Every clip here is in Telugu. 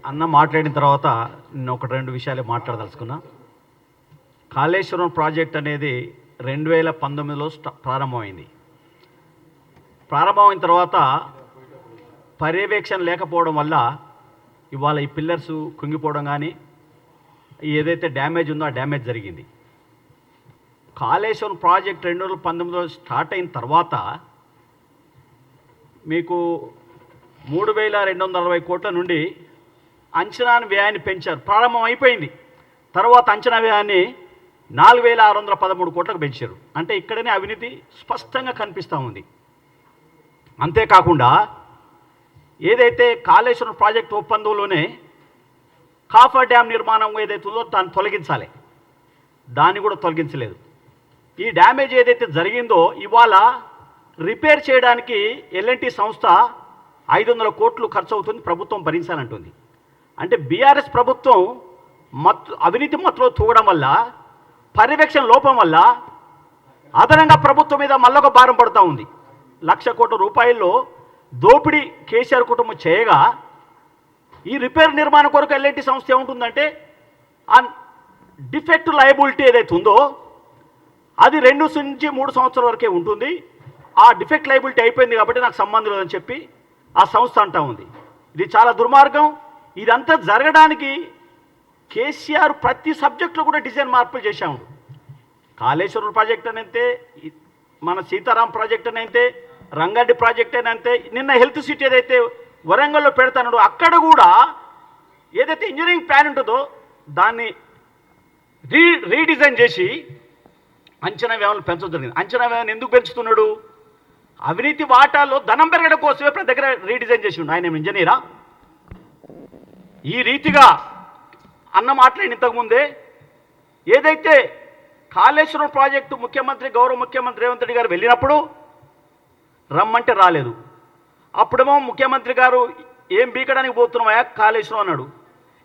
అన్న మాట్లాడిన తర్వాత నేను ఒక రెండు విషయాలు మాట్లాడదలుచుకున్నా. కాళేశ్వరం ప్రాజెక్ట్ అనేది 2019లో ప్రారంభమైంది. ప్రారంభమైన తర్వాత పర్యవేక్షణ లేకపోవడం వల్ల ఇవాళ ఈ పిల్లర్స్ కుంగిపోవడం కానీ ఏదైతే డ్యామేజ్ ఉందో ఆ డ్యామేజ్ జరిగింది. కాళేశ్వరం ప్రాజెక్ట్ 2019లో స్టార్ట్ అయిన తర్వాత మీకు 3260 కోట్ల నుండి అంచనా వ్యయాన్ని పెంచారు. ప్రారంభం అయిపోయింది. తర్వాత అంచనా వ్యయాన్ని 4613 కోట్లకు పెంచారు. అంటే ఇక్కడనే అవినీతి స్పష్టంగా కనిపిస్తూ ఉంది. అంతేకాకుండా ఏదైతే కాళేశ్వరం ప్రాజెక్టు ఒప్పందంలోనే కాఫర్ డ్యామ్ నిర్మాణం ఏదైతే ఉందో దాన్ని తొలగించాలి, దాన్ని కూడా తొలగించలేదు. ఈ డ్యామేజ్ ఏదైతే జరిగిందో ఇవాళ రిపేర్ చేయడానికి ఎల్ఎన్టీ సంస్థ 500 కోట్లు ఖర్చు అవుతుంది, ప్రభుత్వం భరించాలంటుంది. అంటే బీఆర్ఎస్ ప్రభుత్వం అవినీతి మత్తులో తూగడం వల్ల, పర్యవేక్షణ లోపం వల్ల అదనంగా ప్రభుత్వం మీద మళ్ళొక భారం పడుతూ ఉంది. 1,00,000 కోట్ల రూపాయల్లో దోపిడీ కేసీఆర్ కుటుంబం చేయగా ఈ రిపేర్ నిర్మాణం కొరకు ఎల్ఎన్టీ సంస్థ ఏముంటుందంటే ఆ డిఫెక్ట్ లయబిలిటీ ఏదైతే ఉందో అది 2 నుంచి 3 సంవత్సరాల వరకే ఉంటుంది. ఆ డిఫెక్ట్ లయబిలిటీ అయిపోయింది కాబట్టి నాకు సంబంధం లేదని చెప్పి ఆ సంస్థ అంటూ ఉంది. ఇది చాలా దుర్మార్గం. ఇదంతా జరగడానికి కేసీఆర్ ప్రతి సబ్జెక్టులో కూడా డిజైన్ మార్పులు చేశాము. కాళేశ్వరం ప్రాజెక్ట్ అనంతే, మన సీతారాం ప్రాజెక్ట్ అనంతే, రంగారెడ్డి ప్రాజెక్ట్ అనంతే, నిన్న హెల్త్ సిటీ ఏదైతే వరంగల్లో పెడతానో అక్కడ కూడా ఏదైతే ఇంజనీరింగ్ ప్లాన్ ఉంటుందో దాన్ని రీడిజైన్ చేసి అంచనా వ్యయాలను పెంచడం జరిగింది. అంచనా వ్యయాన్ని ఎందుకు పెంచుతున్నాడు? అవినీతి వాటాలో ధనం పెరగడం కోసమే ప్రతి దగ్గర రీడిజైన్ చేసి ఉండు. ఆయన ఇంజనీరా? ఈ రీతిగా అన్న మాట్లాడిన ఇంతకుముందే ఏదైతే కాళేశ్వరం ప్రాజెక్టు గౌరవ ముఖ్యమంత్రి రేవంత్ రెడ్డి గారు వెళ్ళినప్పుడు రమ్మంటే రాలేదు. అప్పుడేమో ముఖ్యమంత్రి గారు ఏం బీకడానికి పోతున్నామా కాళేశ్వరం అన్నాడు.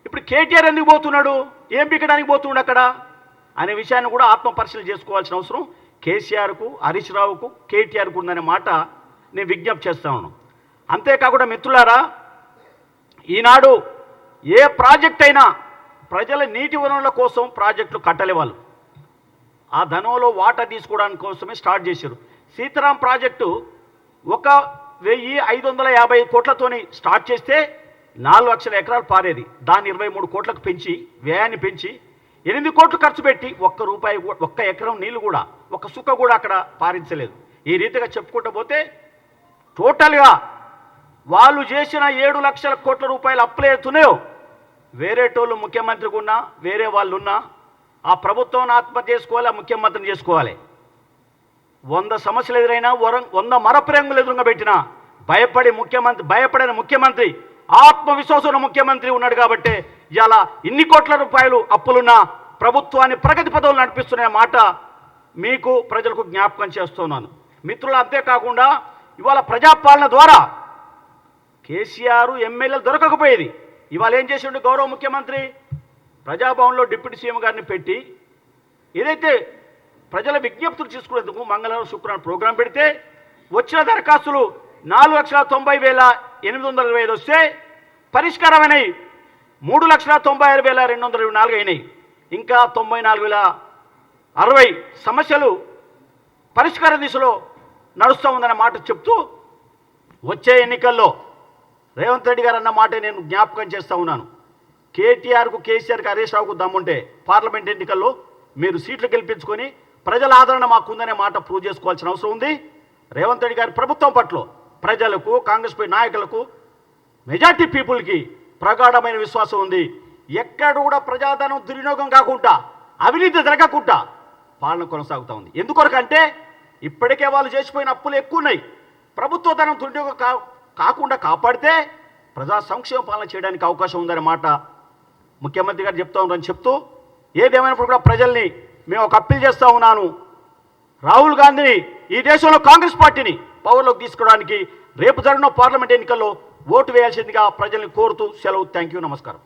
ఇప్పుడు కేటీఆర్ ఎందుకు పోతున్నాడు? ఏం బీకడానికి పోతున్నాడు అక్కడ అనే విషయాన్ని కూడా ఆత్మ పరిశీలన చేసుకోవాల్సిన అవసరం కేసీఆర్కు, హరీష్ రావుకు, కేటీఆర్కు ఉందనే మాట నేను విజ్ఞప్తి చేస్తా ఉన్నాను. అంతేకాకుండా మిత్రులారా, ఈనాడు ఏ ప్రాజెక్ట్ అయినా ప్రజల నీటి వనరుల కోసం ప్రాజెక్టులు కట్టలేవాళ్ళు ఆ ధనంలో వాటా తీసుకోవడానికి కోసమే స్టార్ట్ చేశారు. సీతారాం ప్రాజెక్టు 1,550 కోట్లతోని స్టార్ట్ చేస్తే 4 లక్షల ఎకరాలు పారేది. దాన్ని 23 కోట్లకు పెంచి వ్యయాన్ని పెంచి 8 కోట్లు ఖర్చు పెట్టి ఒక్క ఎకరం నీళ్ళు కూడా, ఒక్క సుక్క కూడా అక్కడ పారించలేదు. ఈ రీతిగా చెప్పుకుంటూ పోతే టోటల్గా వాళ్ళు చేసిన 7 లక్షల కోట్ల రూపాయలు అప్పులు అవుతున్నాయో వేరేటోళ్ళు ముఖ్యమంత్రికి ఉన్నా, వేరే వాళ్ళు ఉన్నా ఆ ప్రభుత్వం ఆత్మహత్య చేసుకోవాలి, ఆ ముఖ్యమంత్రిని చేసుకోవాలి. 100 సమస్యలు ఎదురైనా 100 మరప్రేంగులు ఎదురుగా పెట్టినా భయపడిన ముఖ్యమంత్రి, ఆత్మవిశ్వాసం ముఖ్యమంత్రి ఉన్నాడు కాబట్టి ఇలా ఇన్ని కోట్ల రూపాయలు అప్పులున్న ప్రభుత్వాన్ని ప్రగతి పదవులు నడిపిస్తున్న మాట మీకు ప్రజలకు జ్ఞాపకం చేస్తున్నాను మిత్రులు. అంతేకాకుండా ఇవాళ ప్రజాపాలన ద్వారా కేసీఆర్ ఎమ్మెల్యేలు దొరకకపోయేది. ఇవాళ ఏం చేసిండు గౌరవ ముఖ్యమంత్రి? ప్రజాభవన్లో డిప్యూటీ సీఎం గారిని పెట్టి ఏదైతే ప్రజల విజ్ఞప్తులు తీసుకునేందుకు మంగళవారం శుక్రవారం ప్రోగ్రాం పెడితే వచ్చిన దరఖాస్తులు 4,90,825 వస్తే పరిష్కారమైనవి 3,96,224 అయినాయి. ఇంకా 94,060 సమస్యలు పరిష్కార దిశలో నడుస్తూ ఉందన్న మాట చెప్తూ వచ్చే ఎన్నికల్లో రేవంత్ రెడ్డి గారు అన్న మాట నేను జ్ఞాపకం చేస్తూ ఉన్నాను. కేటీఆర్కు, కేసీఆర్కి, హరీష్ రావుకు దమ్ముంటే పార్లమెంట్ ఎన్నికల్లో మీరు సీట్లు గెలిపించుకొని ప్రజల ఆదరణ మాకుందనే మాట ప్రూవ్ చేసుకోవాల్సిన అవసరం ఉంది. రేవంత్ రెడ్డి గారి ప్రభుత్వం పట్ల ప్రజలకు, కాంగ్రెస్ పార్టీ నాయకులకు, మెజార్టీ పీపుల్కి ప్రగాఢమైన విశ్వాసం ఉంది. ఎక్కడ కూడా ప్రజాధనం దుర్వినియోగం కాకుండా, అవినీతి జరగకుండా పాలన కొనసాగుతూ ఉంది. ఎందుకొరకంటే ఇప్పటికే వాళ్ళు చేసిపోయిన అప్పులు ఎక్కువ ఉన్నాయి. ప్రభుత్వ ధనం దుర్వినియోగం కాకుండా కాపాడితే ప్రజా సంక్షేమ పాలన చేయడానికి అవకాశం ఉందనే మాట ముఖ్యమంత్రి గారు చెప్తా ఉన్నారని చెప్తూ ఏదేమైనప్పుడు కూడా ప్రజల్ని మేము ఒక అప్పీల్ చేస్తూ ఉన్నాను. రాహుల్ గాంధీని, ఈ దేశంలో కాంగ్రెస్ పార్టీని పవర్లోకి తీసుకోవడానికి రేపు జరిగిన పార్లమెంట్ ఎన్నికల్లో ఓటు వేయాల్సిందిగా ప్రజల్ని కోరుతూ సెలవు. థ్యాంక్ యూ, నమస్కారం.